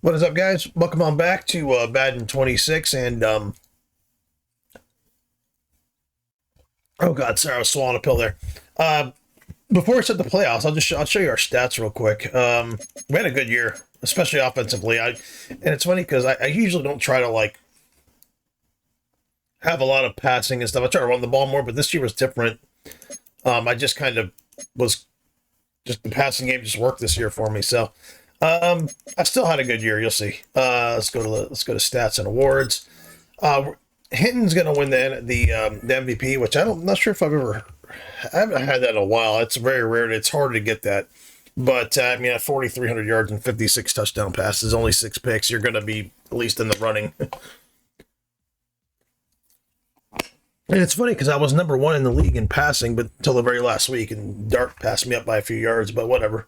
What is up, guys? Welcome on back to Madden 26. And oh god, sorry, I was swallowing a pill there. Before we start the playoffs, I'll show you our stats real quick. We had a good year, especially offensively. And it's funny because I usually don't try to like have a lot of passing and stuff. I try to run the ball more, but this year was different. I just kind of was just the passing game just worked this year for me. So I still had a good year. You'll see. Let's go to stats and awards. Hinton's going to win the MVP, which I'm not sure if I haven't had that in a while. It's very rare. It's hard to get that. But I mean, at 4,300 yards and 56 touchdown passes, only 6 picks, you're going to be at least in the running. And it's funny because I was number 1 in the league in passing, but until the very last week, and Dart passed me up by a few yards, but whatever.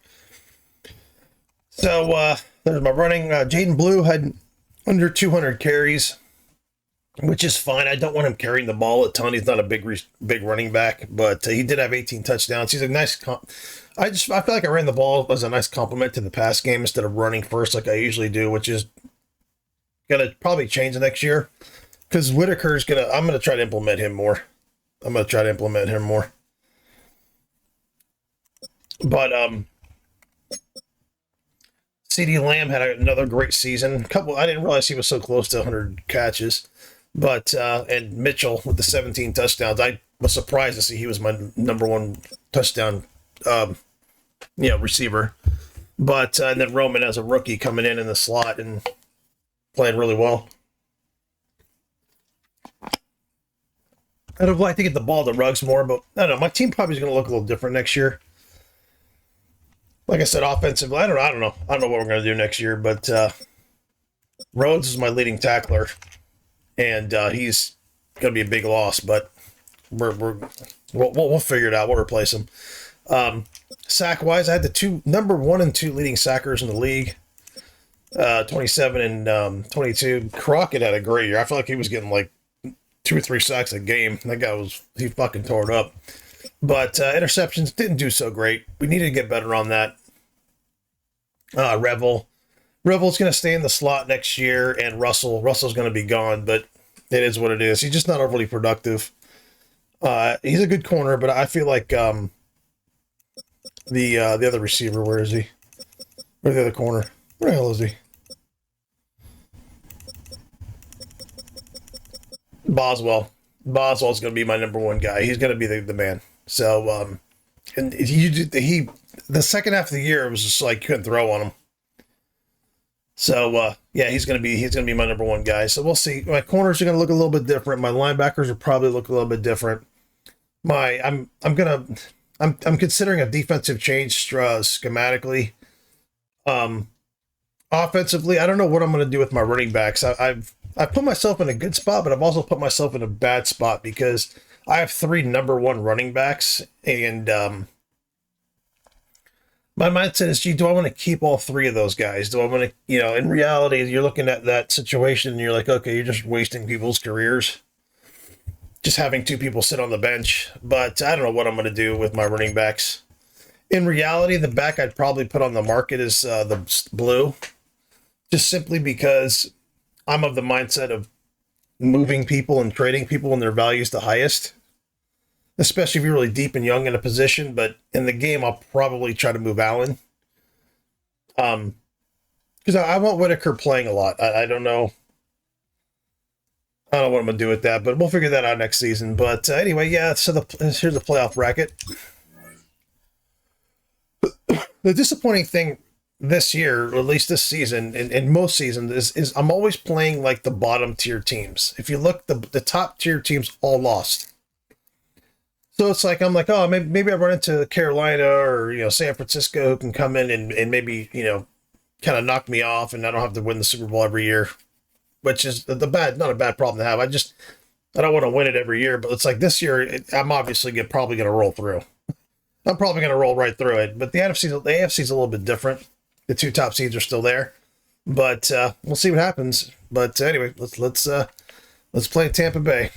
So there's my running. Jaden Blue had under 200 carries, which is fine. I don't want him carrying the ball a ton. He's not a big running back, but he did have 18 touchdowns. He's a nice. I feel like I ran the ball as a nice compliment to the pass game instead of running first like I usually do, which is gonna probably change next year because Whitaker's gonna. I'm gonna try to implement him more. But CeeDee Lamb had another great season. I didn't realize he was so close to 100 catches. But and Mitchell with the 17 touchdowns. I was surprised to see he was my number 1 touchdown receiver. But and then Roman as a rookie coming in the slot and playing really well. I'd like to get the ball to Ruggs more, but I don't know. My team probably is going to look a little different next year. Like I said, offensively, I don't know what we're going to do next year, but Rhodes is my leading tackler, and he's going to be a big loss, but we'll figure it out. We'll replace him. Sack wise, I had the number 1 and 2 leading sackers in the league, 27 and 22. Crockett had a great year. I feel like he was getting like 2 or 3 sacks a game. That guy he fucking tore it up. But interceptions didn't do so great. We needed to get better on that. Revel's going to stay in the slot next year, and Russell's going to be gone, but it is what it is. He's just not overly productive. He's a good corner, but I feel like the other receiver, where is he? Where's the other corner? Where the hell is he? Boswell's going to be my number 1 guy. He's going to be the man. So, and the second half of the year, it was just like you couldn't throw on him. So, yeah, he's going to be my number 1 guy. So we'll see. My corners are going to look a little bit different. My linebackers will probably look a little bit different. I'm considering a defensive change schematically. Offensively, I don't know what I'm going to do with my running backs. I've put myself in a good spot, but I've also put myself in a bad spot because I have 3 number 1 running backs, and my mindset is, do I want to keep all 3 of those guys? Do I want to, in reality, you're looking at that situation and you're like, okay, you're just wasting people's careers, just having 2 people sit on the bench. But I don't know what I'm going to do with my running backs. In reality, the back I'd probably put on the market is the blue, just simply because I'm of the mindset of moving people and trading people when their value is the highest, especially if you're really deep and young in a position. But in the game, I'll probably try to move Allen. Because I want Whitaker playing a lot. I don't know. I don't know what I'm going to do with that, but we'll figure that out next season. But anyway, yeah, so here's the playoff bracket. The disappointing thing this year, or at least this season, and most seasons, is I'm always playing like the bottom tier teams. If you look, the top tier teams all lost. So it's like, I'm like, oh, maybe I run into Carolina or, San Francisco, who can come in and maybe, kind of knock me off, and I don't have to win the Super Bowl every year, which is not a bad problem to have. I don't want to win it every year, but it's like this year, I'm obviously probably going to roll through. I'm probably going to roll right through it, but the AFC is a little bit different. The 2 top seeds are still there, but we'll see what happens. But anyway, let's play Tampa Bay.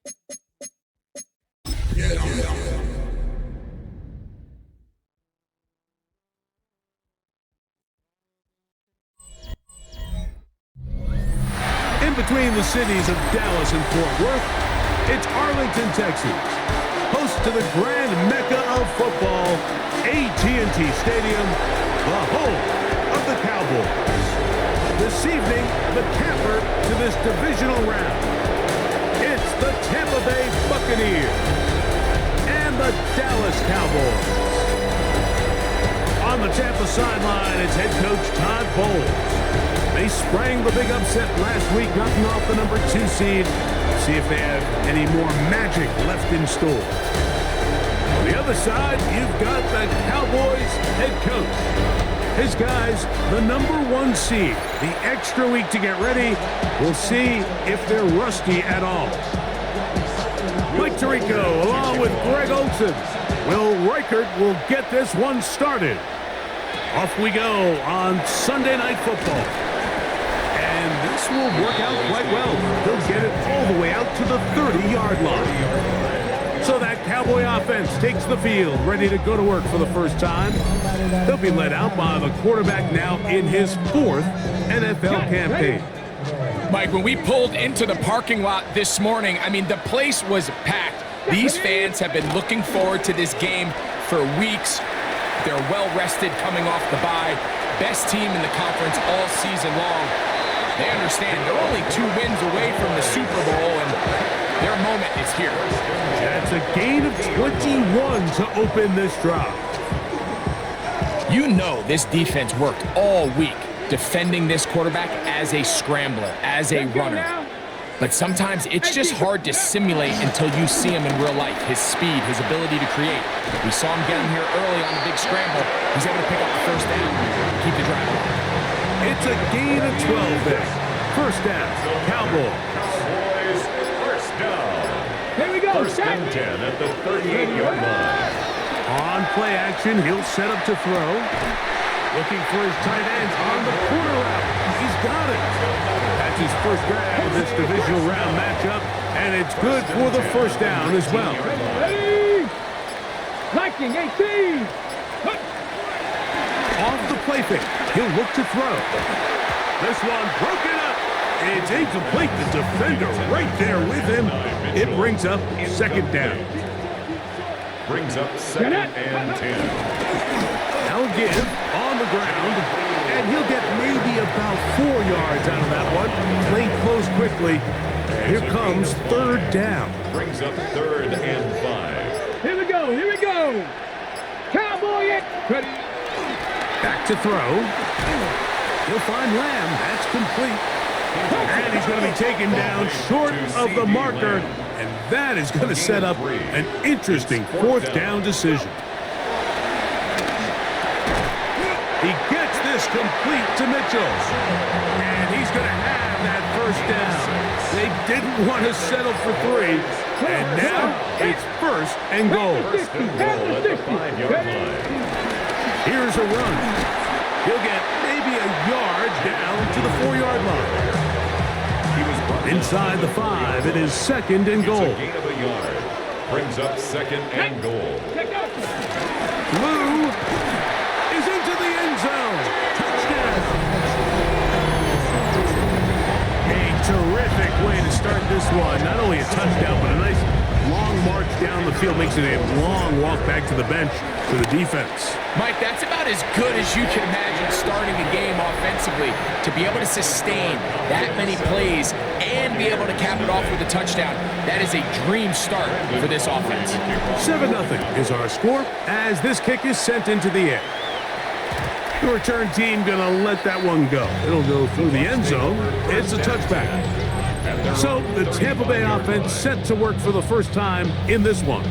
In between the cities of Dallas and Fort Worth, it's Arlington, Texas, host to the grand mecca of football, AT&T Stadium, the home of the Cowboys. This evening, the camper to this divisional round. It's the Tampa Bay Buccaneers and the Dallas Cowboys. On the Tampa sideline, it's head coach Todd Bowles. They sprang the big upset last week, knocking off the number 2 seed. See if they have any more magic left in store. On the other side, you've got the Cowboys head coach. His guys, the number 1 seed, the extra week to get ready. We'll see if they're rusty at all. Mike Tirico, along with Greg Olson. Will Reichert will get this one started. Off we go on Sunday Night Football. And this will work out quite well. They'll get it all the way out to the 30-yard line. So that Cowboy offense takes the field, ready to go to work for the first time. They'll be led out by the quarterback now in his 4th NFL campaign. Mike, when we pulled into the parking lot this morning, I mean, the place was packed. These fans have been looking forward to this game for weeks. They're well-rested coming off the bye. Best team in the conference all season long. They understand they're only 2 wins away from the Super Bowl, and their moment is here. That's a gain of 21 to open this drive. You know this defense worked all week defending this quarterback as a scrambler, as a runner. But sometimes it's just hard to simulate until you see him in real life. His speed, his ability to create. We saw him get him here early on the big scramble. He's able to pick up the first down, keep the drive alive. It's a gain of 12 there. First down, Cowboys. First down. Here we go. First and 10 at the 38-yard line. On play action, he'll set up to throw. Looking for his tight ends on the corner route. He's got it. That's his first grab of this divisional round matchup, and it's good for the first down as well. Ready? Liking 18. Off the play fake, he'll look to throw. This one broken up. It's incomplete. The defender right there with him. It brings up second down. Brings up second and 10. Now give on the ground, and he'll get maybe about 4 yards out of that one. Play close quickly. Here comes third down. Brings up third and 5. Here we go. Here we go. Cowboy it. Ready. Back to throw. He'll find Lamb. That's complete. And he's going to be taken down short of the marker. And that is going to set up an interesting fourth down decision. He gets this complete to Mitchell. And he's going to have that first down. They didn't want to settle for 3. And now it's first and goal. First and goal at the 5-yard line. Here's a run. He'll get maybe a yard down to the 4-yard line. Inside the 5, it is second and goal. It's a gain of a yard. Brings up second and goal. Lou is into the end zone. Touchdown. A terrific way to start this one. Not only a touchdown, but a nice long march down the field. Makes it a long walk back to the bench for the defense. Mike, that's about as good as you can imagine starting a game offensively. To be able to sustain that many plays and be able to cap it off with a touchdown, that is a dream start for this offense. 7-0 is our score as this kick is sent into the air. The return team gonna let that one go. It'll go through the end zone. It's a touchback. So the Tampa Bay offense set to work for the first time in this one.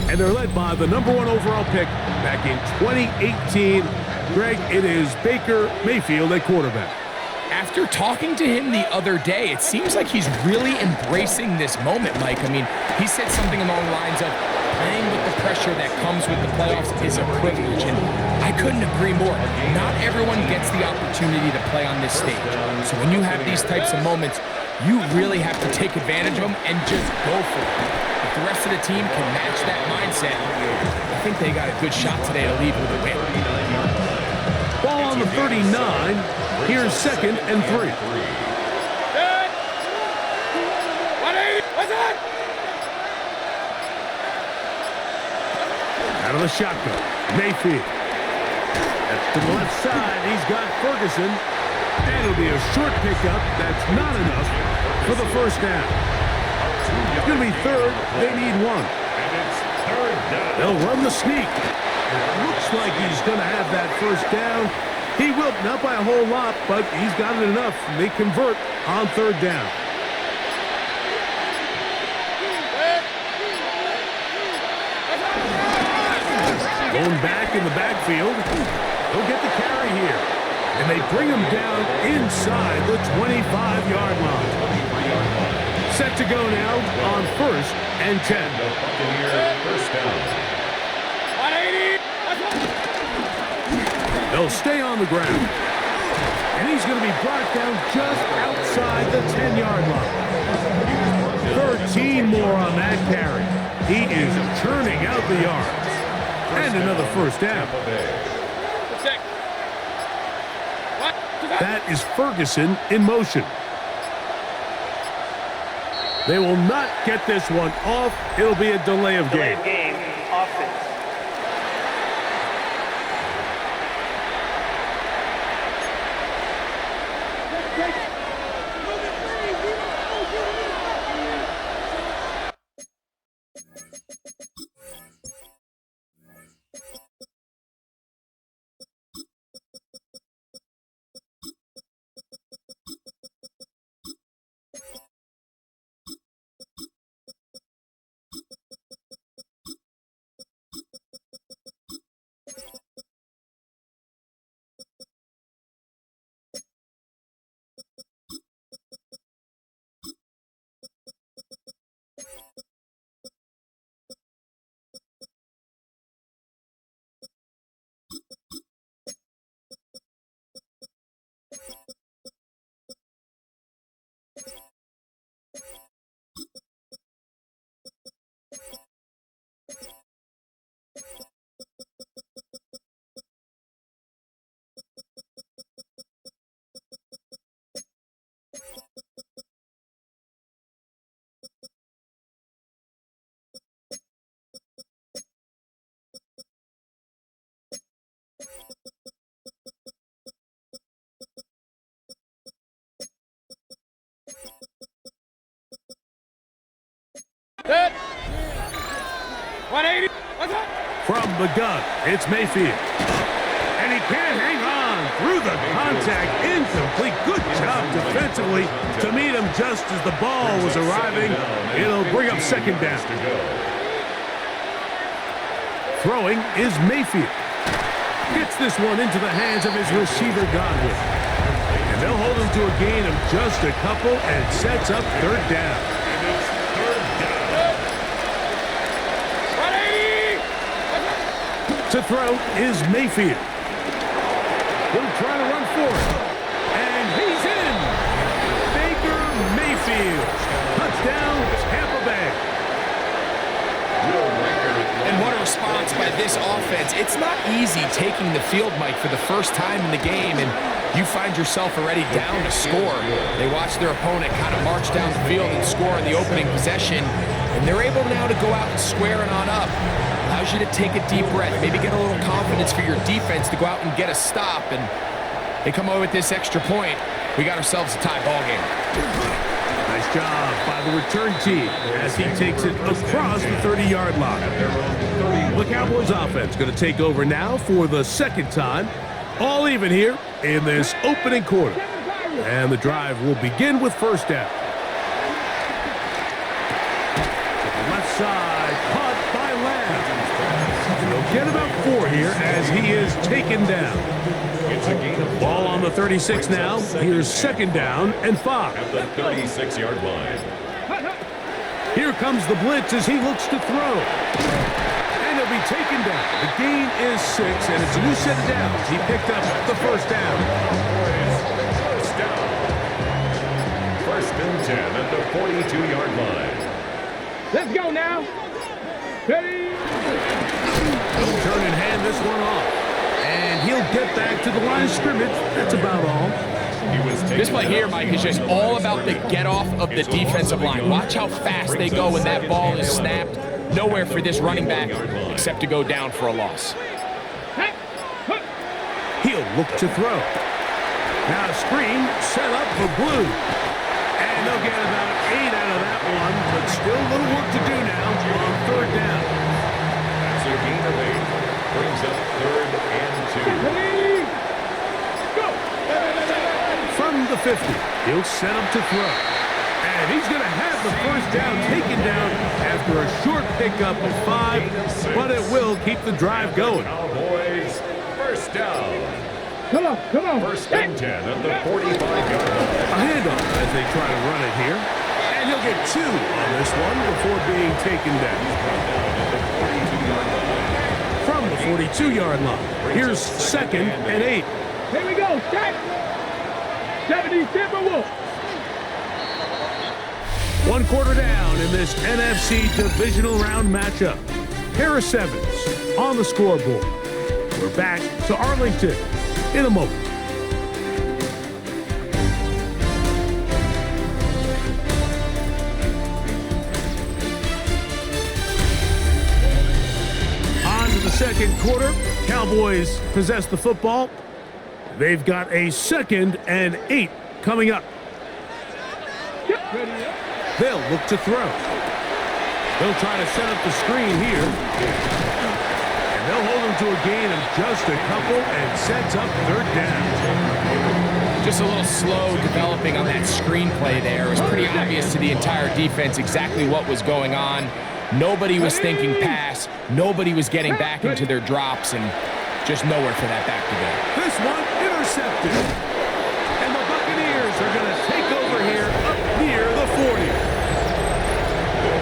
And they're led by the number 1 overall pick back in 2018. Greg, it is Baker Mayfield at quarterback. After talking to him the other day, it seems like he's really embracing this moment, Mike. I mean, he said something along the lines of playing with the pressure that comes with the playoffs is a privilege, and I couldn't agree more. Not everyone gets the opportunity to play on this stage. So when you have these types of moments, You really have to take advantage of them and just go for it. If the rest of the team can match that mindset, I think they got a good shot today to lead with a win. Ball on the 39. Here's 2nd and 3. Out of the shotgun, Mayfield. That's to the left side. He's got Ferguson. And it'll be a short pickup. That's not enough for the first down. It's going to be 3rd. They need 1. And it's 3rd down. They'll run the sneak. Looks like he's going to have that first down. He will, not by a whole lot, but he's got it enough. They convert on 3rd down. Going back in the backfield. He'll get the carry here. And they bring him down inside the 25-yard line. Set to go now on 1st and 10. The Buccaneers first down. 180. They'll stay on the ground. And he's going to be brought down just outside the 10-yard line. 13 more on that carry. He is churning out the yards. And another first down. That is Ferguson in motion. They will not get this one off. It'll be a delay of game. Offense. Set. 180. From the gun, it's Mayfield. And he can't hang on through the contact. Incomplete. Good job defensively to meet him just as the ball was arriving. It'll bring up 2nd down. Throwing is Mayfield. Gets this one into the hands of his receiver, Godwin. And they'll hold him to a gain of just a couple and sets up 3rd down. To throw is Mayfield. He'll try to run for it. And he's in. Baker Mayfield. Touchdown, Tampa Bay. And what a response by this offense. It's not easy taking the field, Mike, for the first time in the game, and you find yourself already down to score. They watch their opponent kind of march down the field and score in the opening possession, and they're able now to go out and square it on up. Allows you to take a deep breath, maybe get a little confidence for your defense to go out and get a stop, and they come away with this extra point. We got ourselves a tie ball game. Nice job by the return team as he takes it across the 30-yard line. The Cowboys offense going to take over now for the 2nd time. All even here in this opening quarter. And the drive will begin with 1st down. To the left side, caught by Lamb. He'll get about 4 here as he is taken down. Ball on the 36 now. Here's 2nd down and 5. At the 36-yard line. Here comes the blitz as he looks to throw. And he'll be taken down. The gain is 6, and it's a new set of downs. He picked up the 1st down. First and 10 at the 42-yard line. Let's go now. Ready? He'll turn and hand this one off. And he'll get back to the line of scrimmage. That's about all. This play here, Mike, is just all about the get-off of the defensive line. Watch how fast they go when that ball is snapped. Nowhere for this running back except to go down for a loss. He'll look to throw. Now a screen set up for Blue. And they'll get about 8 out of that one, but still a little work to do now on third down. That's a gain of 8. Brings up 3rd and 2. Go. From the 50, he'll set up to throw. And he's going to have the first down taken down after a short pickup of 5, but it will keep the drive going. Cowboys, first down. Come on, come on. First and 10 at the 45-yard line. A handoff as they try to run it here. And he'll get 2 on this one before being taken down. From the 42-yard line, here's 2nd and 8. Here we go. Set. 70 Timberwolves. 1 quarter down in this NFC Divisional round matchup. Pair of 7s on the scoreboard. We're back to Arlington in a moment. On to the second quarter. Cowboys possess the football. They've got a 2nd and 8 coming up. They'll look to throw. They'll try to set up the screen here. And they'll hold him to a gain of just a couple and sets up 3rd down. Just a little slow developing on that screenplay there. It was pretty obvious to the entire defense exactly what was going on. Nobody was thinking pass. Nobody was getting back into their drops, and just nowhere for that back to go. This one intercepted. And the Buccaneers are going to take over here up near the 40.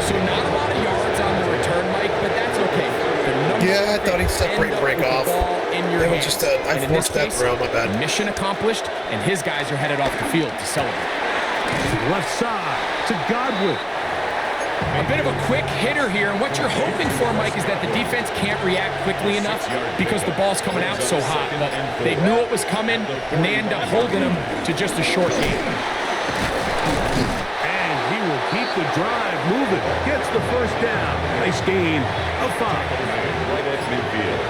So not a lot of yards on the return, Mike, but that's okay. Yeah, I thought he'd separate and break off. It was just I forced that throw, my bad. Mission accomplished, and his guys are headed off the field to celebrate. Left side to Godwin. A bit of a quick hitter here, and what you're hoping for, Mike, is that the defense can't react quickly enough because the ball's coming out so hot. But they knew it was coming, and they end up holding them to just a short game. And he will keep the drive moving. Gets the first down. Nice gain of 5. Right at midfield.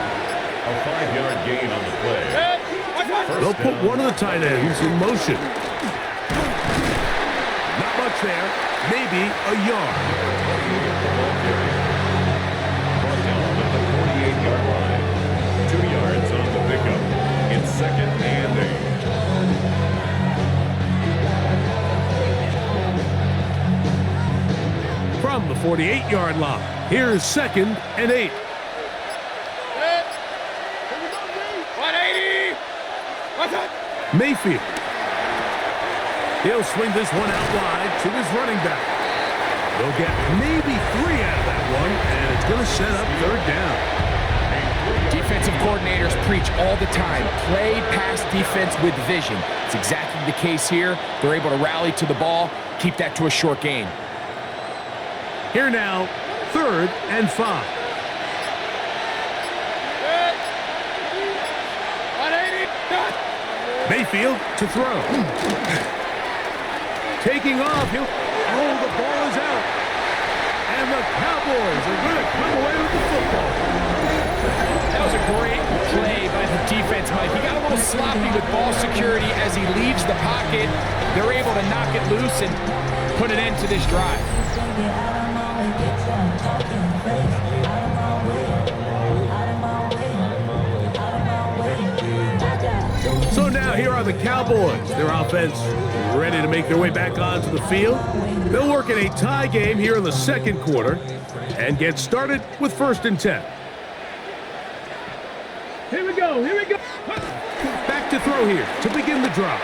A 5-yard gain on the play. They'll put one of the tight ends in motion. Not much there. Maybe a yard. Brought down at the 48-yard line. 2 yards on the pickup. It's 2nd and 8. From the 48-yard line, here's 2nd and 8. 180. What's up? Mayfield. He'll swing this one out wide to his running back. They'll get maybe 3 out of that one, and it's going to set up 3rd down. Defensive coordinators preach all the time, play pass defense with vision. It's exactly the case here. They're able to rally to the ball, keep that to a short gain. Here now, 3rd and 5. 180. Mayfield to throw. Taking off, the ball is out. And the Cowboys are going to come away with the football. That was a great play by the defense, Mike. He got a little sloppy with ball security as he leaves the pocket. They're able to knock it loose and put an end to this drive. So now here are the Cowboys. Their offense ready to make their way back onto the field. They'll work in a tie game here in the 2nd quarter and get started with 1st and 10. Here we go. Here we go. Back to throw here to begin the drive.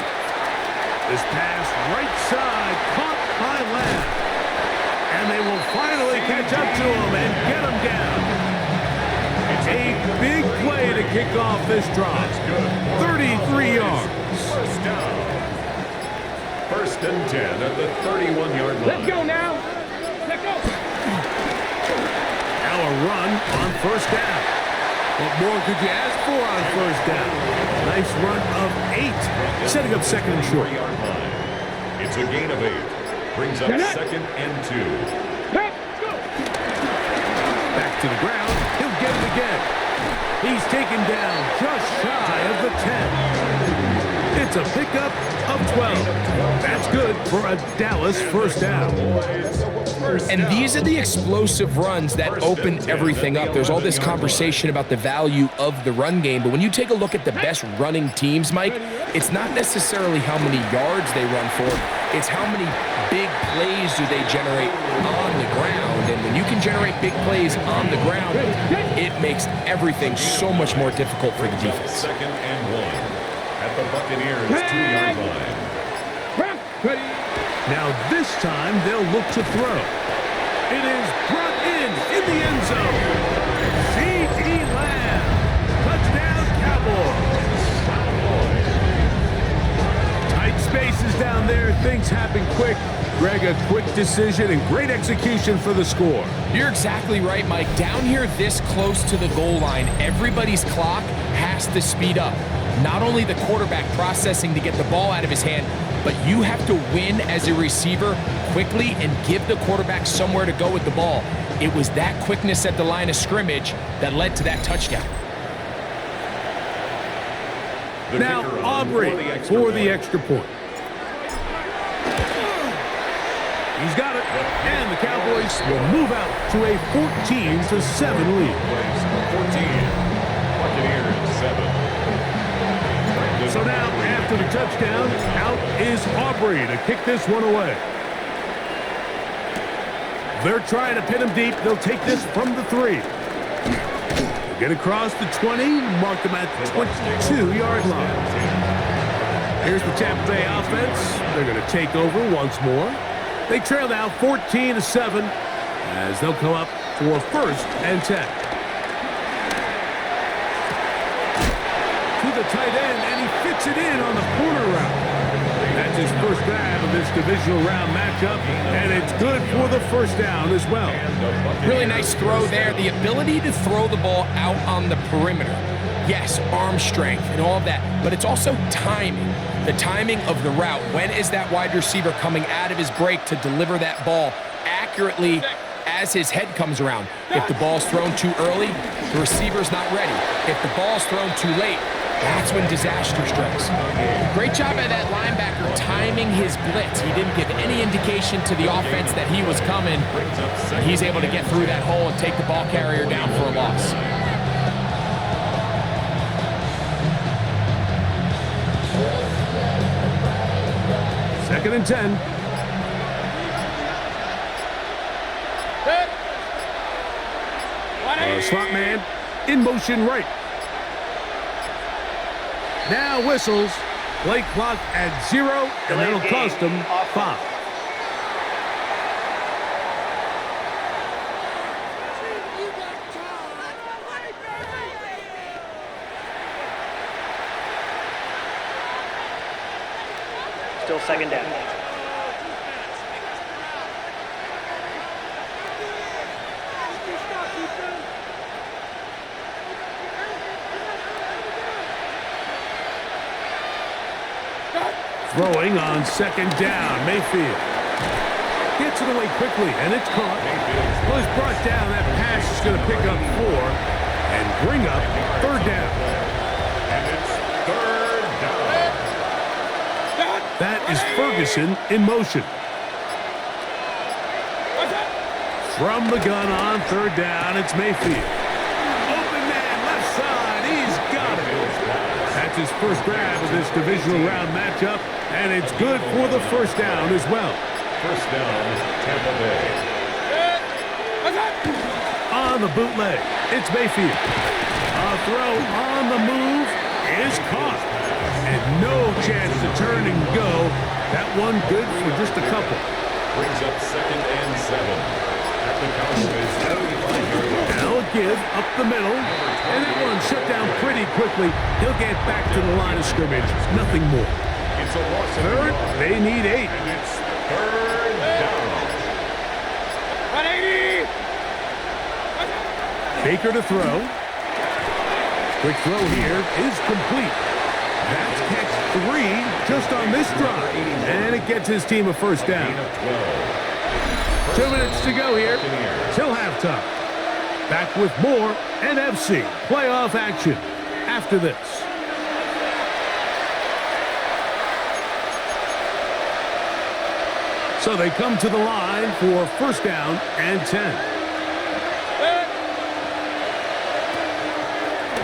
This pass right side caught by Lamb. And they will finally catch up to him and get him down. A big play to kick off this drive. 33 yards. First down. First and 10 at the 31-yard line. Let's go now. Let's go. Now a run on first down. What more could you ask for on first down? Nice run of 8, setting up second and short. 3-yard line. It's a gain of 8. Brings up second and 2. Let's go. Back to the ground. He'll get it again. He's taken down just shy of the 10. It's a pickup of 12. That's good for a Dallas first down. And these are the explosive runs that open everything up. There's all this conversation about the value of the run game, but when you take a look at the best running teams, Mike, it's not necessarily how many yards they run for, it's how many big plays do they generate on the ground. And when you can generate big plays on the ground, it makes everything so much more difficult for the defense. Second and 1 at the Buccaneers 2-yard line. Now this time they'll look to throw. It is brought in the end zone. C.D. Lamb. Touchdown Cowboys. Tight spaces down there. Things happen quick. Greg, a quick decision and great execution for the score. You're exactly right, Mike. Down here this close to the goal line, everybody's clock has to speed up. Not only the quarterback processing to get the ball out of his hand, but you have to win as a receiver quickly and give the quarterback somewhere to go with the ball. It was that quickness at the line of scrimmage that led to that touchdown. Now Aubrey for the extra point. He's got it, and the Cowboys will move out to a 14-7 lead. 14. Buccaneers 7. So now, after the touchdown, out is Aubrey to kick this one away. They're trying to pin him deep. They'll take this from the 3. They'll get across the 20, mark them at the 22-yard line. Here's the Tampa Bay offense. They're going to take over once more. They trail now 14-7 as they'll come up for first and 10. To the tight end, and he fits it in on the corner route. That's his first grab of this divisional round matchup, and it's good for the first down as well. Really nice throw there. The ability to throw the ball out on the perimeter. Yes, arm strength and all of that, but it's also timing. The timing of the route. When is that wide receiver coming out of his break to deliver that ball accurately as his head comes around? If the ball's thrown too early, the receiver's not ready. If the ball's thrown too late, that's when disaster strikes. Great job by that linebacker timing his blitz. He didn't give any indication to the offense that he was coming. He's able to get through that hole and take the ball carrier down for a loss. Second and 10. Slot man in motion right. Now whistles. Play clock at 0, and that'll cost them 5. Still second down. Throwing on second down. Mayfield gets it away quickly, and it's caught. Well, he's brought down. That pass is going to pick up 4 and bring up third down. And it's third down. That is Ferguson in motion. From the gun on third down, it's Mayfield. Open man, left side. He's got it. That's his first grab of this divisional round matchup, and it's good for the first down as well. First down, Tampa Bay. On the bootleg, it's Mayfield. A throw on the move is caught. And no chance to turn and go. That one good for just a couple. Brings up second and 7 at the Cowboys 35-yard line. Now a give up the middle. And that one shut down pretty quickly. He'll get back to the line of scrimmage. Nothing more. It's It's a loss of Third, yard. they need 8. And it's third down. 180. Baker to throw. Quick throw here is complete. That's catch 3 just on this drive. And it gets his team a first down. 2 minutes to go here till halftime. Back with more NFC playoff action after this. So they come to the line for first down and 10.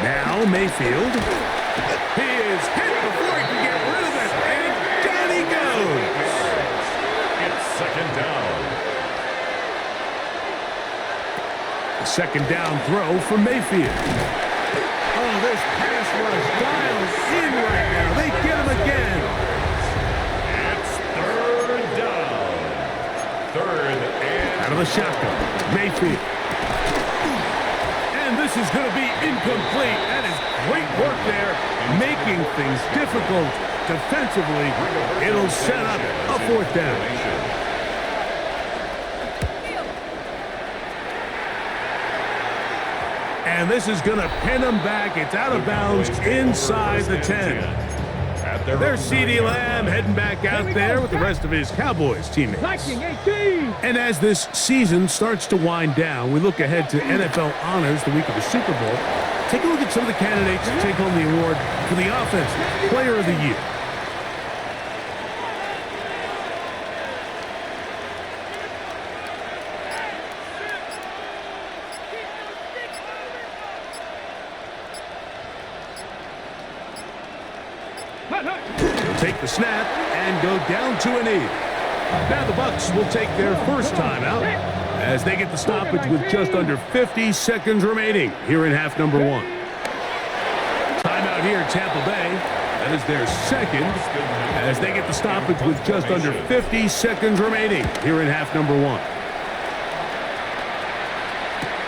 Now Mayfield. He is hit before he can get rid of it. And down he goes. It's second down. A second down throw for Mayfield. Oh, this pass rush dials in right now. They get him again. It's third down. Third and Out of the shotgun, Mayfield. And this is going to be incomplete. That is great work there, making things difficult defensively. It'll set up a fourth down. And this is going to pin them back. It's out of bounds inside the 10. There's CeeDee Lamb heading back out there with the rest of his Cowboys teammates. Liking 18. And as this season starts to wind down, we look ahead to NFL honors the week of the Super Bowl. Take a look at some of the candidates to take home the award for the Offensive Player of the Year. Take the snap and go down to a knee. Now the Bucs will take their first timeout as they get the stoppage with just under 50 seconds remaining here in half number 1. Timeout here, Tampa Bay. That is their second as they get the stoppage with just under 50 seconds remaining here in half number 1.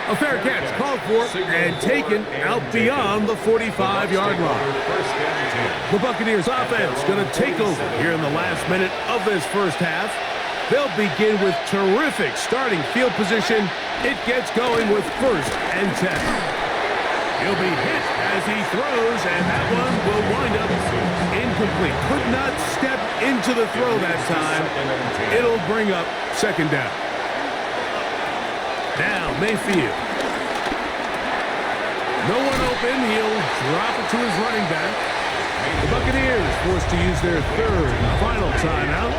A fair catch called for and taken out beyond the 45-yard line. The Buccaneers offense going to take over here in the last minute of this first half. They'll begin with terrific starting field position. It gets going with first and 10. He'll be hit as he throws, and that one will wind up incomplete. Could not step into the throw that time. It'll bring up second down. Now Mayfield. No one open. He'll drop it to his running back. The Buccaneers forced to use their third and final timeout.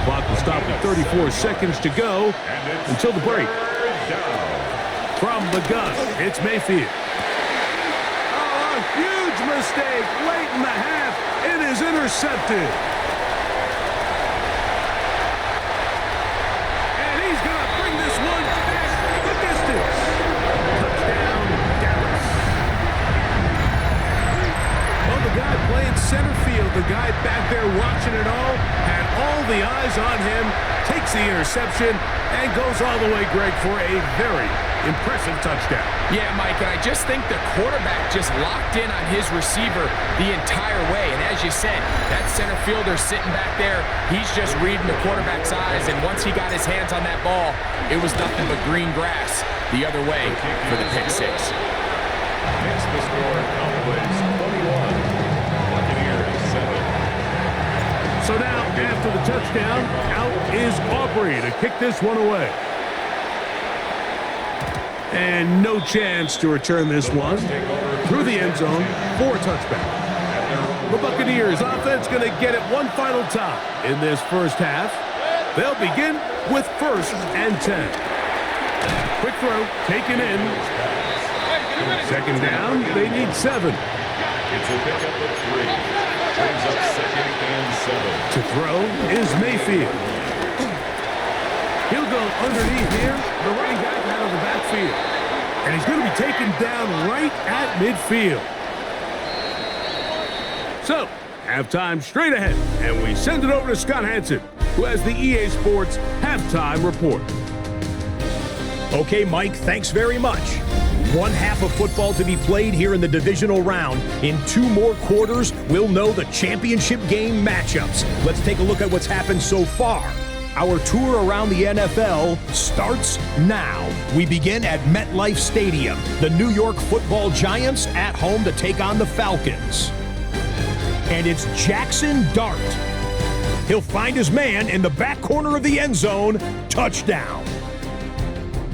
Clock will stop with 34 seconds to go until the break. From the gun, it's Mayfield. Oh, a huge mistake late in the half. It is intercepted. And he's going to bring this one back the distance. Touchdown, Dallas. Well, the guy playing center field, the guy back there watching it all, had all the eyes on him, takes the interception, and goes all the way, Greg, for a very impressive touchdown. Yeah, Mike, and I just think the quarterback just locked in on his receiver the entire way. And as you said, that center fielder sitting back there, he's just reading the quarterback's eyes. And once he got his hands on that ball, it was nothing but green grass the other way for the pick six. Makes the score Cowboys 21, Buccaneers 7. So now, after the touchdown, out is Aubrey to kick this one away. And no chance to return this one through the end zone for a touchback. The Buccaneers offense going to get it one final time in this first half. They'll begin with first and 10. Quick throw taken in. Second down, they need 7. It's a pickup of 3. Brings up second and 7. To throw is Mayfield. He'll go underneath here. The running back out of the backfield. And he's going to be taken down right at midfield. So, halftime straight ahead. And we send it over to Scott Hansen, who has the EA Sports Halftime Report. Okay, Mike, thanks very much. one half of football to be played here in the divisional round. In 2 more quarters, we'll know the championship game matchups. Let's take a look at what's happened so far. Our tour around the NFL starts now. We begin at MetLife Stadium. The New York Football Giants at home to take on the Falcons. And it's Jackson Dart. He'll find his man in the back corner of the end zone. Touchdown.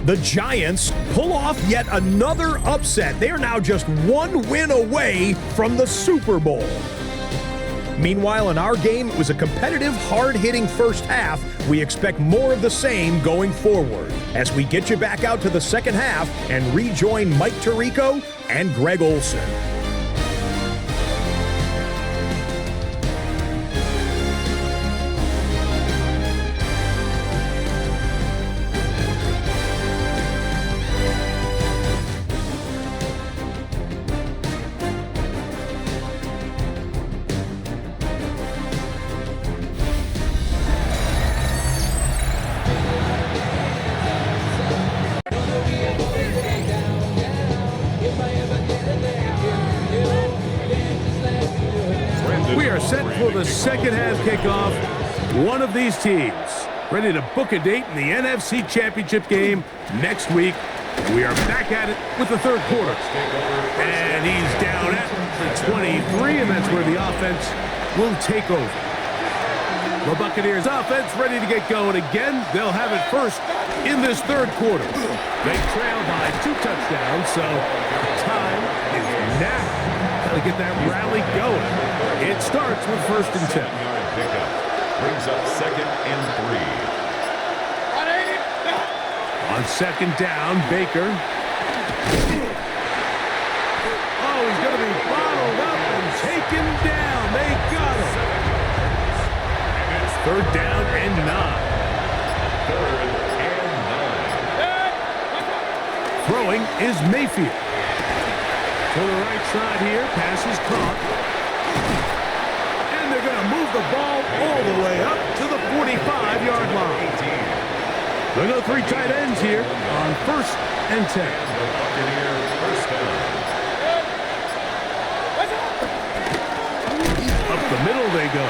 The Giants pull off yet another upset. They are now just 1 win away from the Super Bowl. Meanwhile, in our game, it was a competitive, hard-hitting first half. We expect more of the same going forward as we get you back out to the second half and rejoin Mike Tirico and Greg Olson. We are set for the second half kickoff. One of these teams ready to book a date in the NFC Championship game next week. We are back at it with the third quarter. And he's down at the 23, and that's where the offense will take over. The Buccaneers offense ready to get going again. They'll have it first in this third quarter. They trail by 2 touchdowns, so time is now. Got to get that rally going. It starts with 1st and 10. Brings up 2nd and 3. On 2nd down, Baker. Oh, he's going to be bottled up and taken down. They got him. 3rd down and 9. 3rd and 9. Throwing is Mayfield. To the right side here, pass is caught. And they're going to move the ball all the way up to the 45-yard line. They go 3 tight ends here on 1st and 10. The Buccaneer first down. Up the middle they go.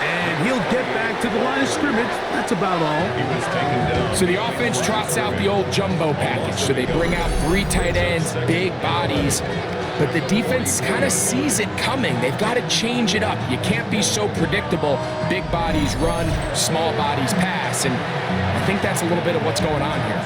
And he'll get back to the line of scrimmage. That's about all. He was taken down. So the offense trots out the old jumbo package. So they bring out 3 tight ends, big bodies. But the defense kind of sees it coming. They've got to change it up. You can't be so predictable. Big bodies run, small bodies pass. And I think that's a little bit of what's going on here.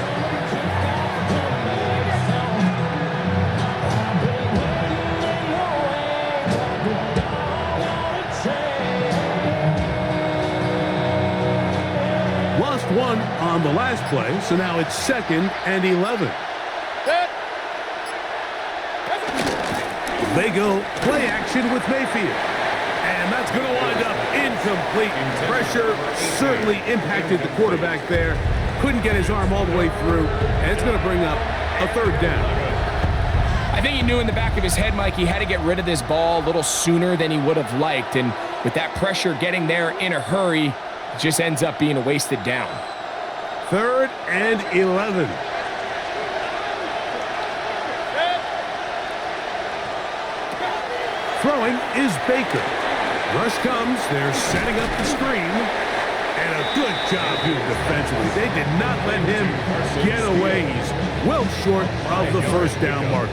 Lost 1 on the last play, so now it's 2nd and 11. They go play action with Mayfield. And that's going to wind up incomplete. Pressure certainly impacted the quarterback there. Couldn't get his arm all the way through. And it's going to bring up a 3rd down. I think he knew in the back of his head, Mike, he had to get rid of this ball a little sooner than he would have liked. And with that pressure getting there in a hurry, it just ends up being a wasted down. 3rd and 11. Throwing is Baker. Rush comes. They're setting up the screen. And a good job here defensively. They did not let him get away. He's well short of the 1st down mark.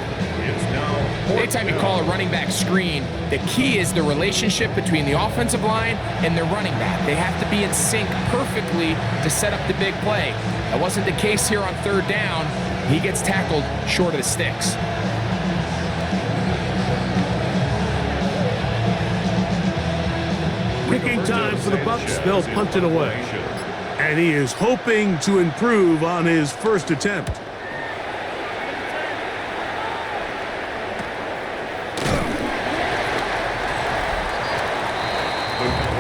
Anytime you call a running back screen, the key is the relationship between the offensive line and the running back. They have to be in sync perfectly to set up the big play. That wasn't the case here on 3rd down. He gets tackled short of the sticks. Kicking time for the Bucs. They'll punt it away. And he is hoping to improve on his 1st attempt.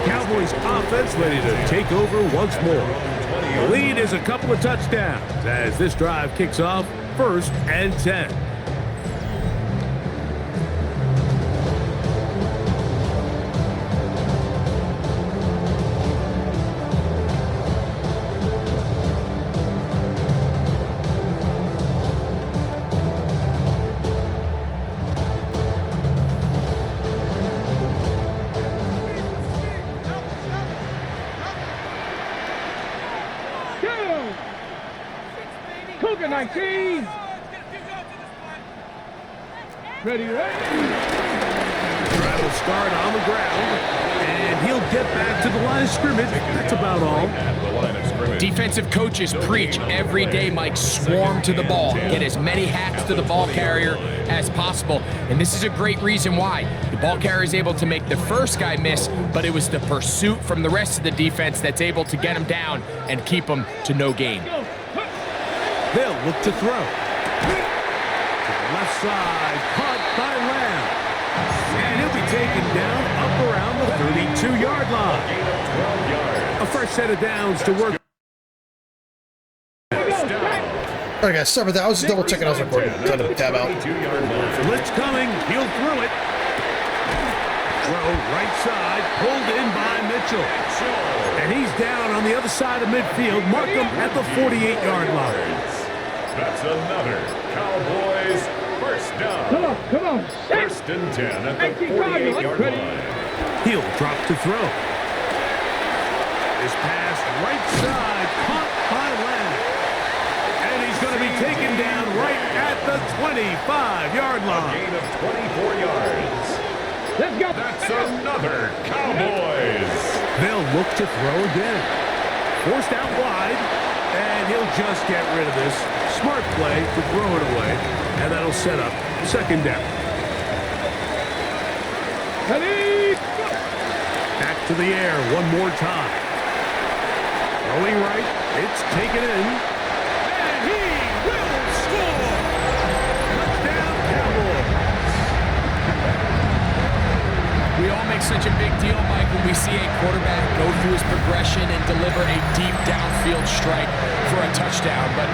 Cowboys offense ready to take over once more. The lead is a couple of touchdowns as this drive kicks off 1st and 10. 19. Ready, Drive will start on the ground, and he'll get back to the line of scrimmage. That's about all. At the line of scrimmage. Defensive coaches preach every day, Mike, swarm to the ball. Get as many hacks to the ball carrier as possible. And this is a great reason why. The ball carrier is able to make the first guy miss, but it was the pursuit from the rest of the defense that's able to get him down and keep him to no gain. They'll look to throw. To the left side, caught by Lamb. And he'll be taken down up around the 32-yard line. Gain of 12 yards. A fresh set of downs to work. First down. All right, guys, sorry about that. I was just double checking I was recording. Trying to tab out. 22-yard line. Blitz coming. He'll throw it. Throw right side, pulled in by Mitchell. And he's down on the other side of midfield. Mark him at the 48-yard line. That's another Cowboys first down. Come on. First and 10 at the 48-yard line. He'll drop to throw. This pass right side, caught by Lamb. And he's going to be taken down right at the 25-yard A line. gain of 24 yards. Let's go. That's another Cowboys. They'll look to throw again. Forced out wide, and he'll just get rid of this. Smart play to throw it away, and that'll set up second down. Ready. Back to the air one more time. Throwing right, it's taken in, and he will score! Touchdown, Cowboys! We all make such a big deal, Mike, when we see a quarterback go through his progression and deliver a deep downfield strike for a touchdown. But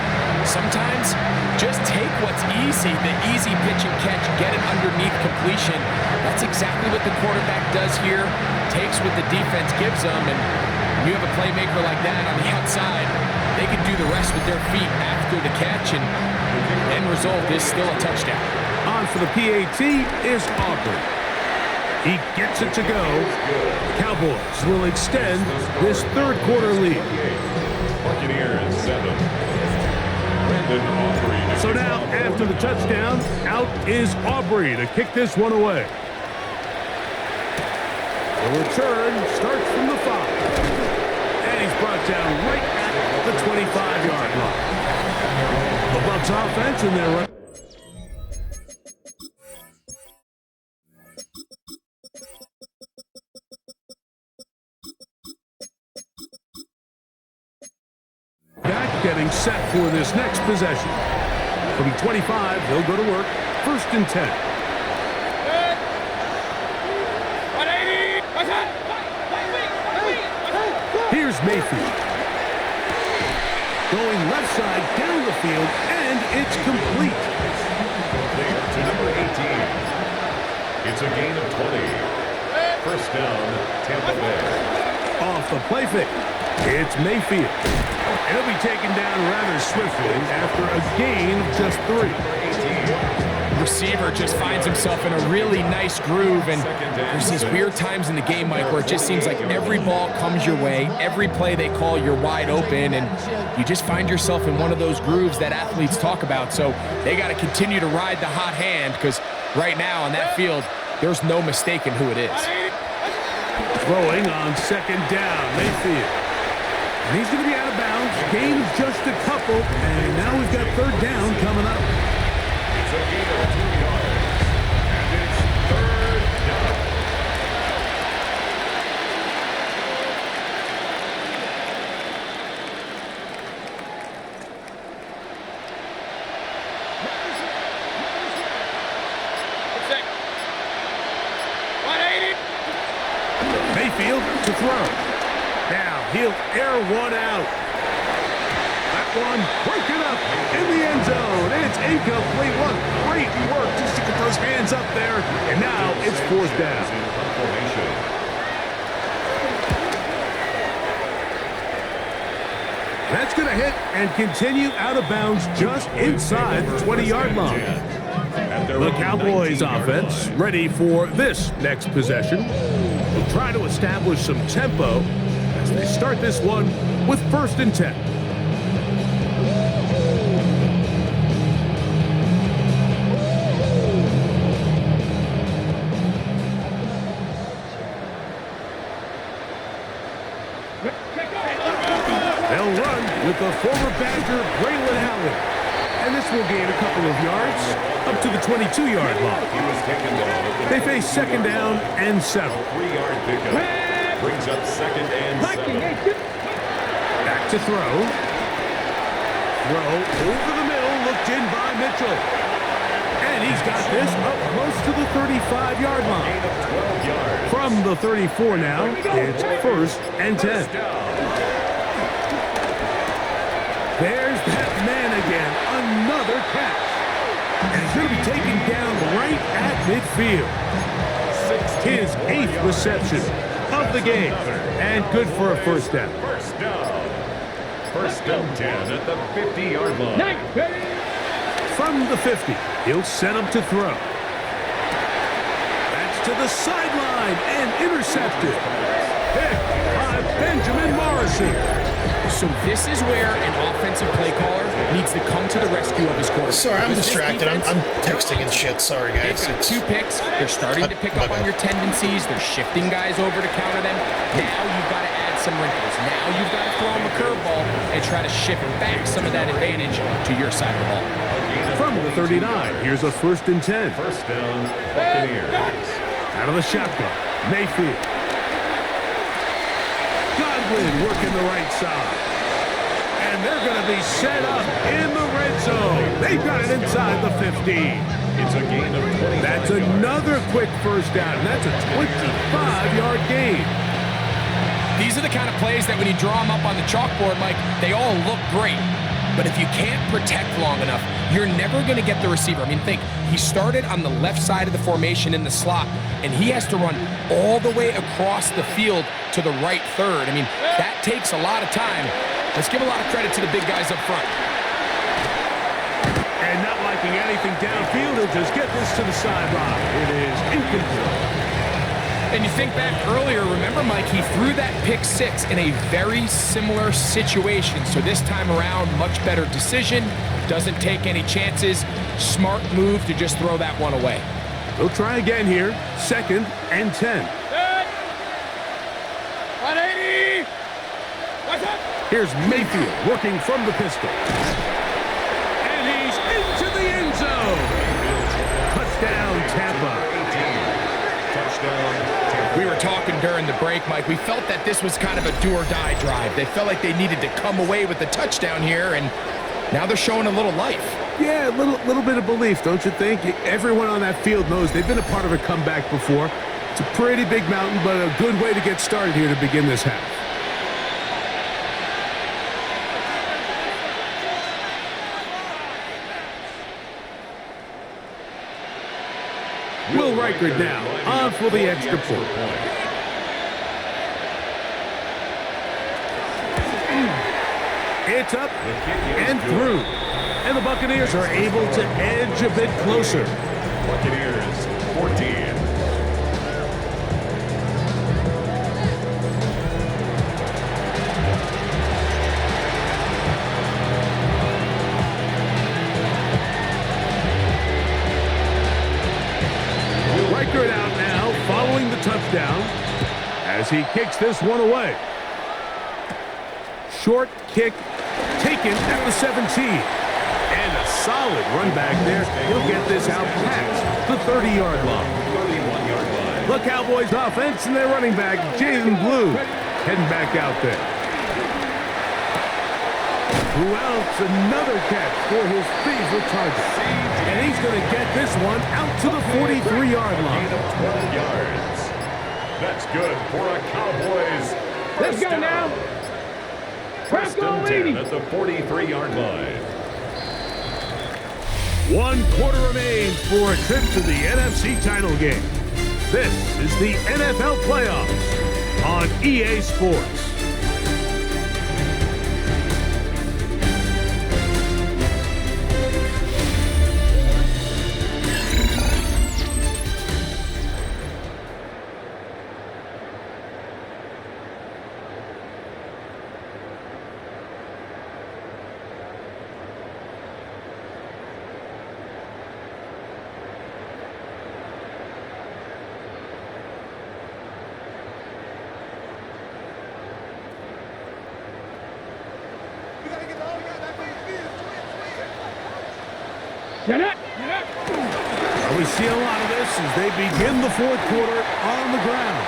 sometimes just take what's easy, the easy pitch and catch, get it underneath completion. That's exactly what the quarterback does here, takes what the defense gives them, and when you have a playmaker like that on the outside, they can do the rest with their feet after the catch, and the end result is still a touchdown. On for the PAT is Aubrey. He gets it to go. The Cowboys will extend this third quarter lead. Buccaneers 7. Brandon Aubrey. So now, after the touchdown, out is Aubrey to kick this one away. The return starts from the 5. And he's brought down right at the 25-yard line. The Bucs offense in their right. Back getting set for this next possession. From 25, they'll go to work. First and 10. Here's Mayfield. Going left side down the field, and it's complete. There to number 18. It's a gain of 20. First down, Tampa Bay. Off the play fake. It's Mayfield. He'll be taken down rather swiftly after a gain of just 3. Receiver just finds himself in a really nice groove, and there's these weird times in the game, Mike, where it just seems like every ball comes your way, every play they call, you're wide open, and you just find yourself in one of those grooves that athletes talk about. So they got to continue to ride the hot hand, because right now on that field, there's no mistaking who it is. Throwing on second down, Mayfield. And he's going to be out of bounds. Gain of just a couple, and now we've got third down coming up. It's a gain of 2 yards. And it's third down. Mayfield to throw. Now he'll air one out. That one broken up in the end zone. It's incomplete. What great work just to get those hands up there. And now it's fourth down. That's going to hit and continue out of bounds just inside the 20-yard line. The Cowboys offense ready for this next possession. They'll try to establish some tempo as they start this one with first and 10. a couple of yards, up to the 22-yard line. He was taken down. They face second down and 7. 3-yard pickup. Brings up second and 7. Back to throw. Throw over the middle, looked in by Mitchell. And he's got this up close to the 35-yard line. Gain of 12 yards. From the 34 now, it's first and 10. First down. There's that man again, another catch. And he's going to be taken down right at midfield. His 8th reception of the game, and good for a first down. First down. First down 10 at the 50-yard line. From the 50, he'll set him to throw. That's to the sideline and intercepted. Picked by Benjamin Morrison. So this is where an offensive play caller needs to come to the rescue of his quarterback. Sorry, I'm Because this distracted. I'm defense, texting and shit. Sorry, they've guys. got 2 picks. They're starting to pick My up on bad. your tendencies. They're shifting guys over to counter them. Now you've got to add some wrinkles. Now you've got to throw them a curveball and try to shift back some of that advantage to your side of the ball. From the 39, here's a first and 10. First down, Buccaneers. Out of the shotgun, Mayfield. Godwin working the right side. And they're going to be set up in the red zone. They've got it inside the 15. It's a gain of 20. That's another quick first down, and that's a 25-yard gain. These are the kind of plays that when you draw them up on the chalkboard, Mike, they all look great. But if you can't protect long enough, you're never going to get the receiver. I mean, think, he started on the left side of the formation in the slot, and he has to run all the way across the field to the right third. I mean, that takes a lot of time. Let's give a lot of credit to the big guys up front. And not liking anything downfield, he'll just get this to the sideline. It is incomplete. And you think back earlier, remember, Mike, he threw that pick 6 in a very similar situation. So this time around, much better decision, doesn't take any chances. Smart move to just throw that one away. They'll try again here, second and 10. 180. What's up? Here's Mayfield working from the pistol. And he's into the end zone. Touchdown, Tampa. Touchdown. We were talking during the break, Mike. We felt that this was kind of a do-or-die drive. They felt like they needed to come away with the touchdown here, and now they're showing a little life. Yeah, a little bit of belief, don't you think? Everyone on that field knows they've been a part of a comeback before. It's a pretty big mountain, but a good way to get started here to begin this half. Will Reichert now on for the extra point. It's up and through. And the Buccaneers are able to edge a bit closer. Buccaneers 14. Reichert out now following the touchdown as he kicks this one away. Short kick taken at the 17. And a solid run back there. He'll get this out past the 30-yard line. 31-yard line. The Cowboys offense and their running back, Jaden Blue, heading back out there. Who else? Another catch for his favorite target. And he's going to get this one out to the 43-yard line. Gain of 12 yards. That's good for a Cowboys. Let's go now. First and 10 at the 43-yard line. 1 quarter remains for a trip to the NFC title game. This is the NFL playoffs on EA Sports. We see a lot of this as they begin the fourth quarter on the ground.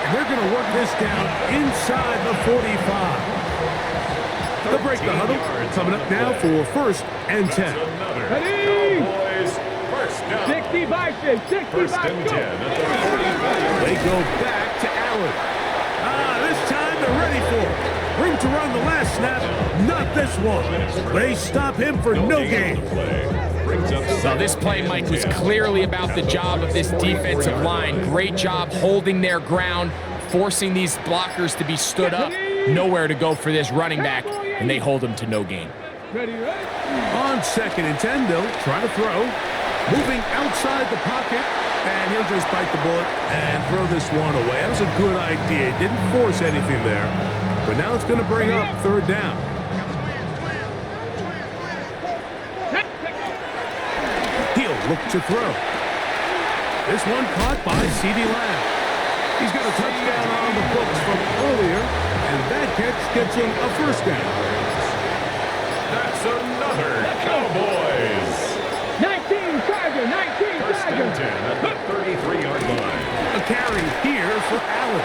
And they're going to work this down inside the 45. They'll break the huddle. Coming up now for 1st and 10. Cowboys, first down. 65, 65. First and 10 at the 45. They go back to Allen. This time they're ready for it. Room to run the last snap, not this one. They stop him for no gain. So this play, Mike, was clearly about the job of this defensive line. Great job holding their ground, forcing these blockers to be stood up. Nowhere to go for this running back, and they hold him to no gain. On 2nd and 10, they'll try to throw. Moving outside the pocket, and he'll just bite the bullet and throw this one away. That was a good idea. He didn't force anything there, but now it's going to bring up 3rd down. He'll look to throw. This one caught by CeeDee Lamb. He's got a touchdown on the books from earlier, and that catch gets him a 1st down. That's another Cowboys. 19 Charger, 19 First and 10 at the 33-yard line. A carry here for Allen.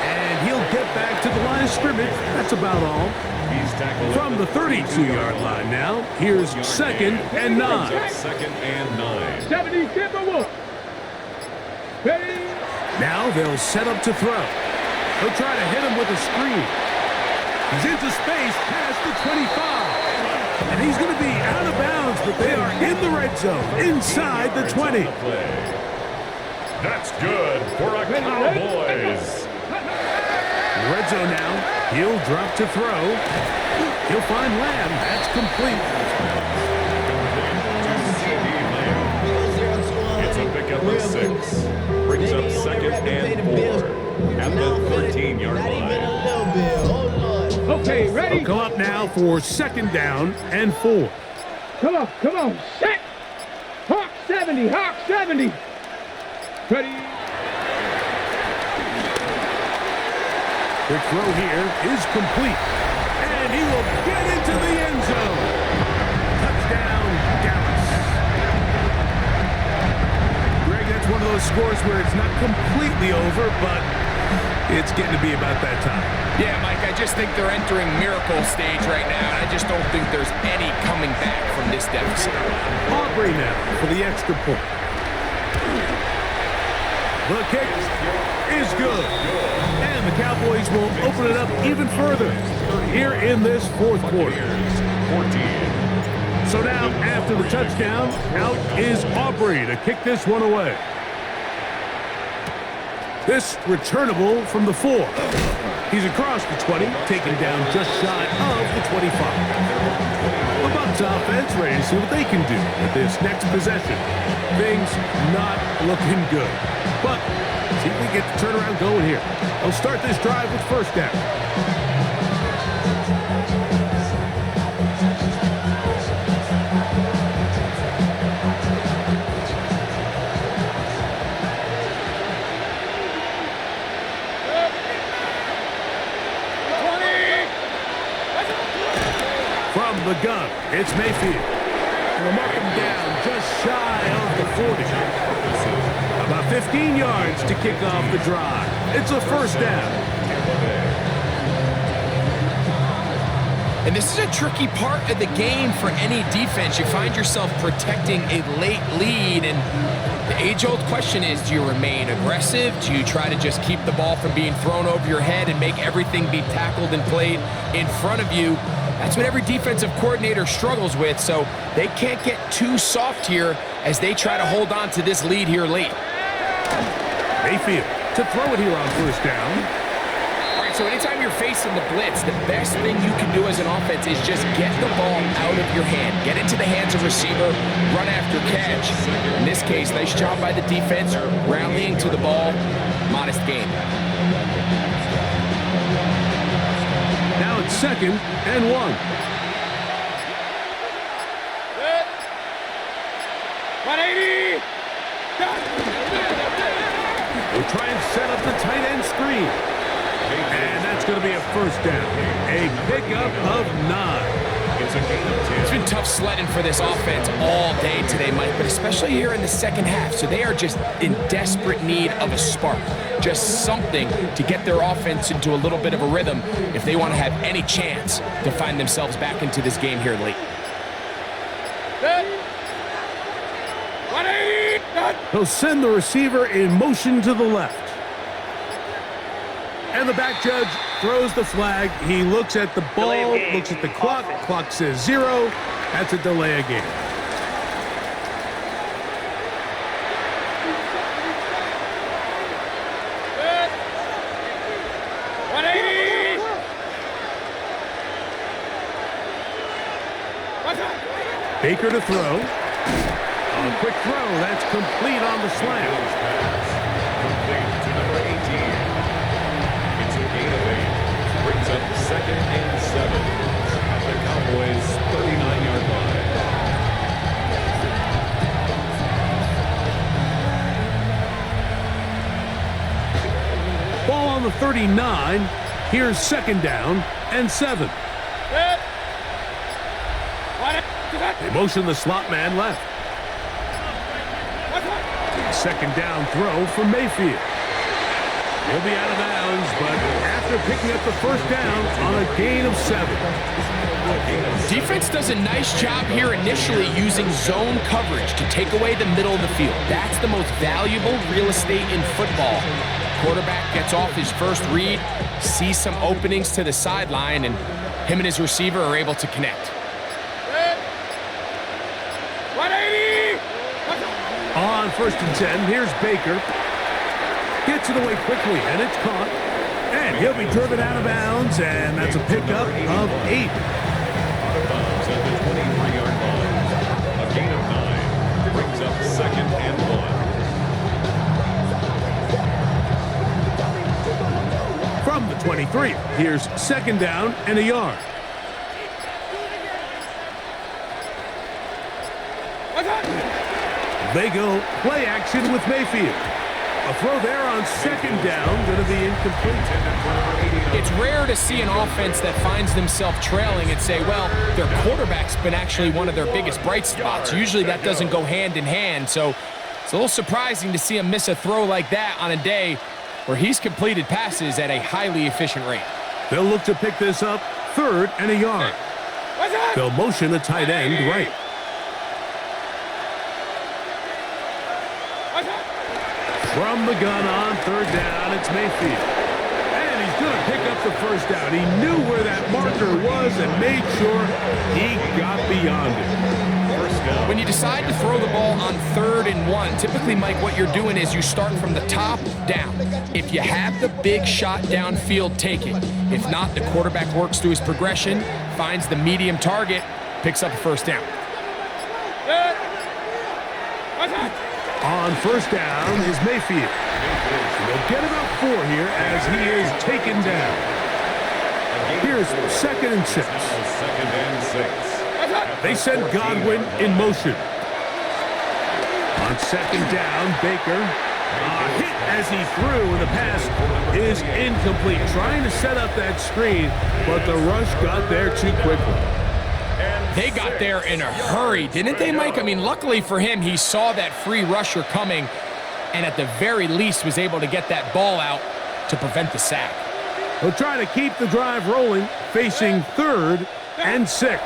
And he'll get back to the line of scrimmage. That's about all. He's tackled From the 32-yard line now, here's 2nd and 9. 2nd and 9. 70 Timberwolves. Ready? Now they'll set up to throw. They'll try to hit him with a screen. He's into space past the 25. And he's going to be out of bounds, but they are in the red zone, inside the 20. That's good for a Cowboys. Red zone now. He'll drop to throw. He'll find Lamb. That's complete. It's a pickup of 6. Brings up 2nd and 4 at the 13-yard line. Okay, ready? They'll come up now for 2nd down and 4. Come on, set. Hawk 70, Hawk 70. Ready? Quick throw here is complete. And he will get into the end zone. Touchdown, Dallas. Greg, that's one of those scores where it's not completely over, but it's getting to be about that time. Yeah, Mike, I just think they're entering miracle stage right now, and I just don't think there's any coming back from this deficit. Aubrey now for the extra point. The kick is good. And the Cowboys will open it up even further here in this 4th quarter. 14. So now, after the touchdown, out is Aubrey to kick this one away. This returnable from the 4. He's across the 20, taken down just shy of the 25. The Bucs offense ready to see what they can do with this next possession. Things not looking good. But see if we get the turnaround going here. They'll start this drive with 1st down. From the gun, it's Mayfield. He'll mark him down just shy of the 40. About 15 yards to kick off the drive. It's a 1st down. And this is a tricky part of the game for any defense. You find yourself protecting a late lead, and the age-old question is, do you remain aggressive? Do you try to just keep the ball from being thrown over your head and make everything be tackled and played in front of you? That's what every defensive coordinator struggles with, so they can't get too soft here as they try to hold on to this lead here late. Mayfield to throw it here on 1st down. All right, so anytime you're facing the blitz, the best thing you can do as an offense is just get the ball out of your hand. Get into the hands of receiver, run after catch. In this case, nice job by the defense, rallying to the ball. Modest gain. Now it's 2nd and 1. 180. We'll try and set up the tight end screen. And that's going to be a 1st down. A pickup of 9. It's a gain of 10. It's been tough sledding for this offense all day today, Mike, but especially here in the second half. So they are just in desperate need of a spark, just something to get their offense into a little bit of a rhythm if they want to have any chance to find themselves back into this game here late. He'll send the receiver in motion to the left. And the back judge throws the flag. He looks at the ball, looks at the clock. Clock says 0. That's a delay of game. Baker to throw. A quick throw. That's complete on the slam. Complete to number 18. It's a gain of 8. Brings up 2nd and 7 at the Cowboys' 39-yard line. Ball on the 39. Here's 2nd down and 7. They motion the slot man left. 2nd down throw for Mayfield. He'll be out of bounds, but after picking up the 1st down on a gain of 7. Defense does a nice job here initially using zone coverage to take away the middle of the field. That's the most valuable real estate in football. Quarterback gets off his first read, sees some openings to the sideline, and him and his receiver are able to connect. On 1st and 10, here's Baker. Gets it away quickly, and it's caught. And he'll be driven out of bounds, and that's a pickup of 8. Out of bounds at the 23-yard line. A gain of 9. Brings up 2nd and 1. From the 23, here's 2nd down and a yard. They go play action with Mayfield. A throw there on 2nd down, going to be incomplete. It's rare to see an offense that finds themselves trailing and say, well, their quarterback's been actually one of their biggest bright spots. Usually that doesn't go hand in hand, so it's a little surprising to see him miss a throw like that on a day where he's completed passes at a highly efficient rate. They'll look to pick this up 3rd and a yard. They'll motion a tight end right. From the gun on 3rd down, it's Mayfield. And he's going to pick up the 1st down. He knew where that marker was and made sure he got beyond it. When you decide to throw the ball on 3rd and 1, typically, Mike, what you're doing is you start from the top down. If you have the big shot downfield, take it. If not, the quarterback works through his progression, finds the medium target, picks up a 1st down. On 1st down is Mayfield. They'll get about 4 here as he is taken down. Here's 2nd and 6. 2nd and 6. They send Godwin in motion. On 2nd down, Baker. A hit as he threw, and the pass is incomplete. Trying to set up that screen, but the rush got there too quickly. They got there in a hurry, didn't they, Mike? I mean, luckily for him, he saw that free rusher coming and at the very least was able to get that ball out to prevent the sack. They'll try to keep the drive rolling, facing 3rd and 6.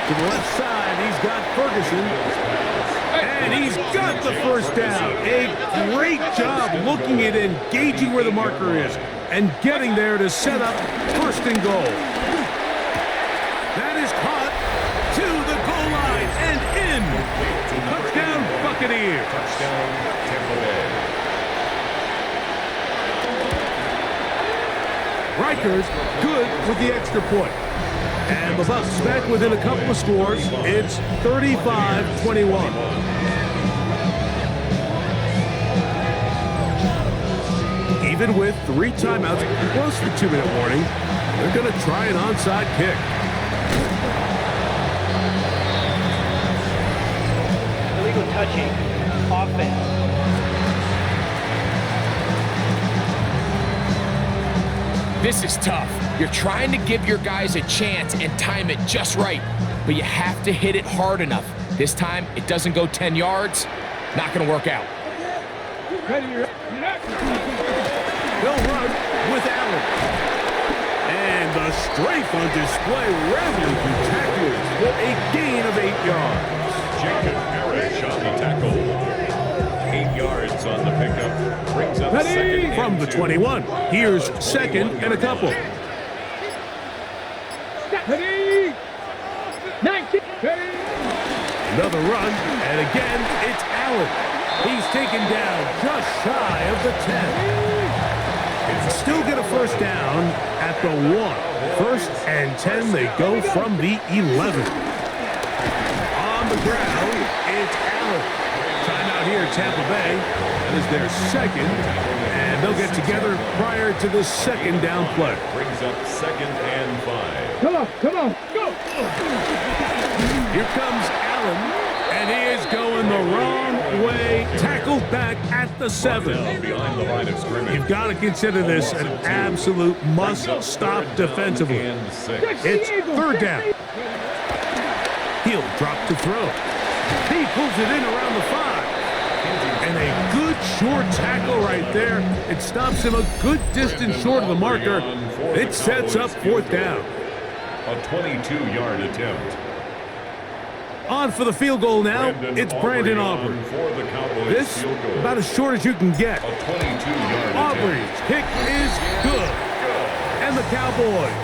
To the left side, he's got Ferguson. And he's got the 1st down. A great job looking at engaging where the marker is and getting there to set up 1st and goal. That is caught to the goal line and in. Touchdown, Buccaneers. Touchdown, Tampa Bay. Rikers good with the extra point. And the Bucs back within a couple of scores. It's 35-21. Even with 3 timeouts plus the 2-minute warning, they're going to try an onside kick. Illegal touching, offense. This is tough. You're trying to give your guys a chance and time it just right, but you have to hit it hard enough. This time, it doesn't go 10 yards. Not going to work out. They'll run with Allen. And the strength on display rattling through tackles for a gain of 8 yards. Jacob Parrish on the tackle. 8 yards on the pickup. Brings up second From the 21, here's second and a couple. 19. Another run, and again, it's Allen. He's taken down just shy of the 10. Still get a first down at the 1. First and 10, they go from the 11. On the ground, it's Allen. Timeout here, Tampa Bay. That is their second, and they'll get together prior to the second down play. Brings up second and 5. Come on, go! Here comes Allen, and he is going the wrong way. Tackled back at the 7. Behind the line of scrimmage. You've got to consider this an absolute must-stop defensively. And 6. It's third down. He'll drop to throw. He pulls it in around the 5. And a good short tackle right there. It stops him a good distance short of the marker. It sets up fourth down. A 22-yard attempt. On for the field goal now. It's Brandon Aubrey. For the Cowboys This field goal. about as short as you can get. A 22-yard Aubrey's kick is good. And the Cowboys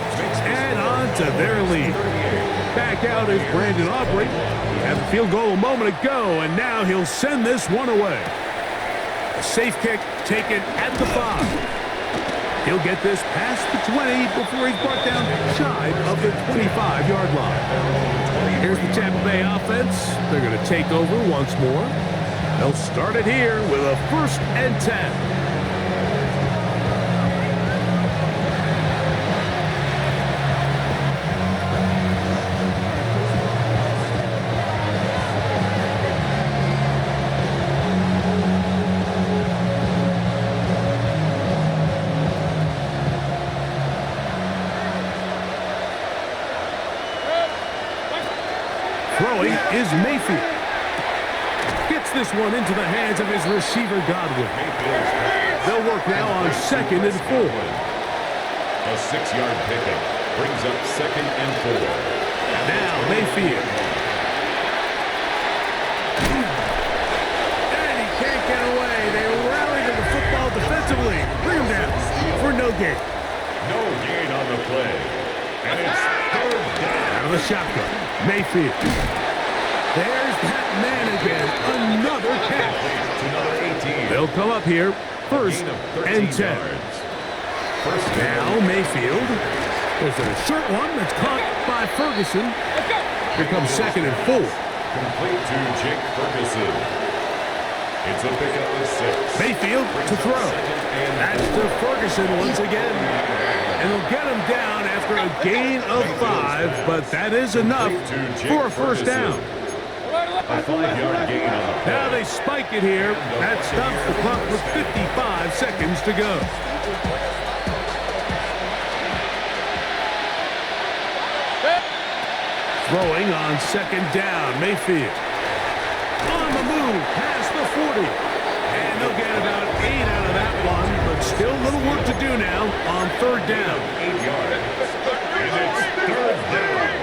add on to their lead. Back out is Brandon Aubrey. He had the field goal a moment ago, and now he'll send this one away. A safe kick taken at the 5. He'll get this past the 20 before he's brought down shy of the 25-yard line. Here's the Tampa Bay offense. They're going to take over once more. They'll start it here with a first and 10. Throwing is Mayfield. Gets this one into the hands of his receiver, Godwin. They'll work now on second and 4. A 6-yard pickup brings up second and 4. Now Mayfield. And he can't get away. They rally to the football defensively. Bring him down for no gain. No gain on the play. And it's third down. Out of the shotgun. Mayfield. There's that man again. Another catch. Another 18. They'll come up here first and 10. First Now Mayfield. There's a short one that's caught by Ferguson. Here comes second and 4. complete to Jake Ferguson. It's a pickup of 6. Mayfield to throw. That's to Ferguson once again. And he'll get him down after a gain of 5, but that is enough for a first down. A 5-yard gain on the play. Now they spike it here. That stops the clock with 55 seconds to go. Throwing on second down, Mayfield. On the move, past the 40. And they'll get about 8 out of that one, but still a little work to do now on third down. 8 yards. And it's third down.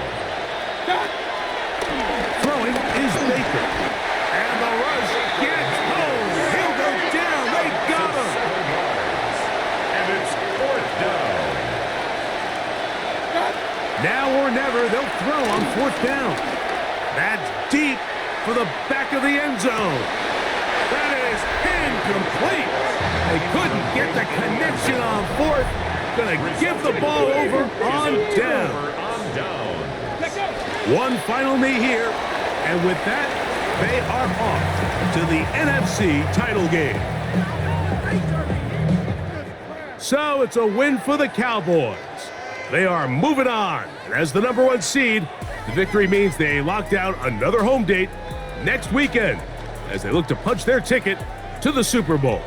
Throwing is Baker. And the rush gets home. He'll go down. They got him. And it's fourth down. Now or never, they'll throw on fourth down. That's deep for the back of the end zone. That is incomplete. They couldn't get the connection on fourth. Gonna give the ball over on down. One final knee here, and with that, they are off to the NFC title game. So it's a win for the Cowboys. They are moving on. And as the #1 seed, the victory means they locked out another home date next weekend as they look to punch their ticket to the Super Bowl.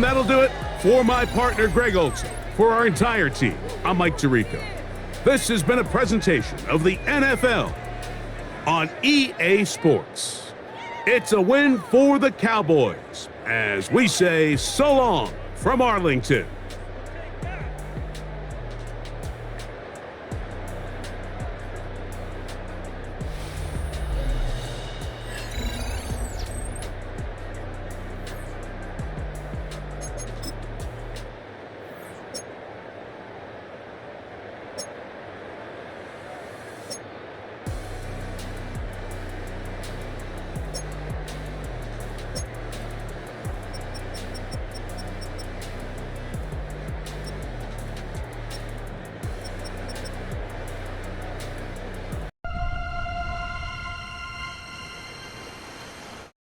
that'll do it for my partner, Greg Olson. For our entire team, I'm Mike Tirico. This has been a presentation of the NFL on EA Sports. It's a win for the Cowboys, as we say so long from Arlington.